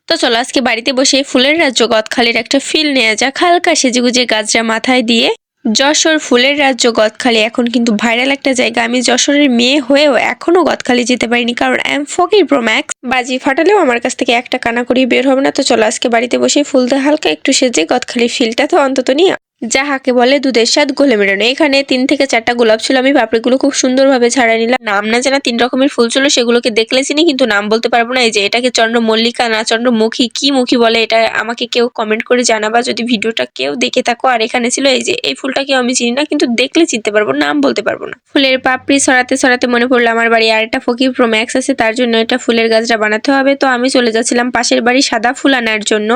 তো চলো আজকে বাড়িতে বসে ফুলের রাজ্য গদখালির একটা ফিল নেওয়া যাক। হালকা সেজেগুজে গাজরা মাথায় দিয়ে। যশোর ফুলের রাজ্য গদখালি এখন কিন্তু ভাইরাল একটা জায়গা। আমি যশোরের মেয়ে হয়েও এখনো গদখালি যেতে পারিনি, কারণ I am Fakir pro max. বাজি ফাটালেও আমার কাছ থেকে একটা কানা করি বের হবে না। তো চলো আজকে বাড়িতে বসে ফুল দিয়ে হালকা একটু সেজে গদখালি ফিলটা তো অন্তত নিয়ে যাহাকে বলে দুধের স্বাদ গোলে মেটানো। এখানে 3 থেকে 4টা গোলাপ ছিল, আমি পাপড়িগুলো খুব সুন্দরভাবে ছাড়াই নিলাম। নাম না জানা 3 রকমের ফুল ছিল, সেগুলোকে দেখলে চিনি কিন্তু নাম বলতে পারবো না। এই যে এটাকে চন্দ্রমল্লিকা না চন্দ্রমুখী কি মুখী বলে, এটা আমাকে কেউ কমেন্ট করে জানাবা যদি ভিডিওটা কেউ দেখে থাকো। আর এখানে ছিল এই যে এই ফুলটাকেও আমি চিনি না, কিন্তু দেখলে চিনতে পারবো, নাম বলতে পারবো না। ফুলের পাপড়ি ছড়াতে ছড়াতে মনে পড়লো আমার বাড়ি আর একটা ফকির প্রো ম্যাক্স আছে, তার জন্য এটা ফুলের গাছটা বানাতে হবে। তো আমি চলে যাচ্ছিলাম পাশের বাড়ি সাদা ফুল আনার জন্য।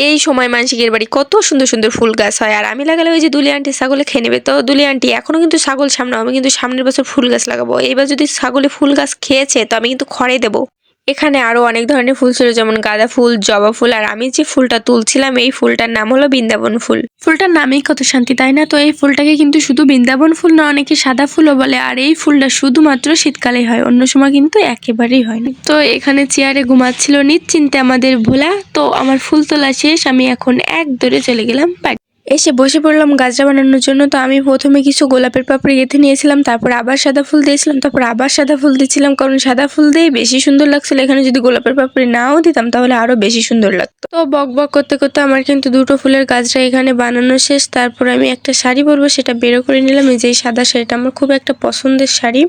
এই সময় মানসিকের বাড়ি কত সুন্দর সুন্দর ফুল গাছ হয়, আর আমি লাগালে ওই যে দুলি আন্টি ছাগলে খেয়ে নেবে। তো দুলি আন্টি এখনো কিন্তু ছাগল সামনে, আমি কিন্তু সামনের বছর ফুল গাছ লাগাবো। এবার যদি ছাগলে ফুল গাছ খেয়েছে তো আমি কিন্তু খড়ে দেবো। এখানে আরো অনেক ধরনের ফুল ছিল, যেমন গাঁদা ফুল, জবা ফুল, আর আমি যে ফুলটা তুলছিলাম এই ফুলটার নাম হলো বৃন্দাবন ফুল। ফুলটার নামেই কত শান্তি, তাই না? তো এই ফুলটাকে কিন্তু শুধু বৃন্দাবন ফুল না, অনেকে সাদা ফুলও বলে। আর এই ফুলটা শুধুমাত্র শীতকালে হয়, অন্য সময় কিন্তু একেবারেই হয় না। তো এখানে চেয়ারে ঘুমাচ্ছিল নিশ্চিন্তে আমাদের ভোলা। তো আমার ফুল তোলা শেষ, আমি এখন এক দৌড়ে চলে গেলাম বাড়ি। এসে বসে পড়লাম গাজরা বানানোর জন্য। তো আমি প্রথমে কিছু গোলাপের পাপড়ি গেঁথে নিয়েছিলাম, তারপর আবার সাদা ফুল দিয়েছিলাম, তারপর আবার সাদা ফুল দিচ্ছিলাম, কারণ সাদা ফুল দিয়ে বেশি সুন্দর লাগছিল। এখানে যদি গোলাপের পাপড়ি নাও দিতাম তাহলে আরো বেশি সুন্দর লাগতো। তো বক বক করতে করতে আমার কিন্তু 2টো ফুলের গাজরা এখানে বানানো শেষ। তারপর আমি একটা শাড়ি পরবো, সেটা বেরো করে নিলাম। এই যে সাদা শাড়িটা আমার খুব একটা পছন্দের শাড়ি।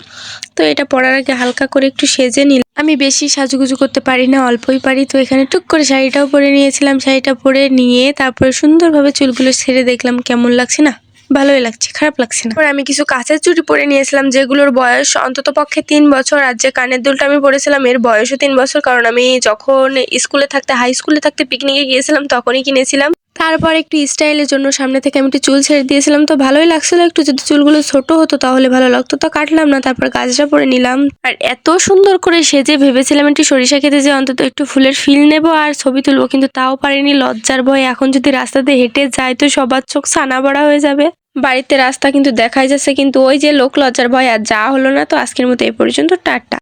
তো এটা পরার আগে হালকা করে একটু সেজে নিলাম। আমি বেশি সাজুগুজু করতে পারি না, অল্পই পারি। তো এখানে টুক করে শাড়িটাও পরে নিয়েছিলাম। শাড়িটা পরে নিয়ে তারপরে সুন্দরভাবে চুলগুলো ছেড়ে দেখলাম কেমন লাগছে। না, ভালোই লাগছে, খারাপ লাগছে না। আমি কিছু কাঁচের চুড়ি পরে নিয়েছিলাম, যেগুলোর বয়স অন্তত পক্ষে 3 বছর। আর যে কানের দুলটা আমি পরেছিলাম এর বয়সও 3 বছর, কারণ আমি যখন স্কুলে থাকতে, হাই স্কুলে থাকতে পিকনিকে গিয়েছিলাম তখনই কিনেছিলাম। তারপর একটু স্টাইলের জন্য সামনে থেকে আমি একটু চুল ছেড়ে দিয়েছিলাম। তো ভালোই লাগছিল, একটু যদি চুলগুলো ছোট হতো তাহলে ভালো লাগতো। তো কাটলাম না, তারপর গাজরা পরে নিলাম। আর এত সুন্দর করে সেজে ভেবেছিলাম একটু সরিষা খেতে, যে অন্তত একটু ফুলের ফিল নেবো আর ছবি তুলবো, কিন্তু তাও পারিনি লজ্জার ভয়ে। এখন যদি রাস্তাতে হেঁটে যাই তো সবার চোখ ছানা বড়া হয়ে যাবে। বাড়িতে রাস্তা কিন্তু দেখাই যাচ্ছে, কিন্তু ওই যে লোক লজ্জার ভয় আর যা হলো না। তো আজকের মতো এই পর্যন্ত, টাটা।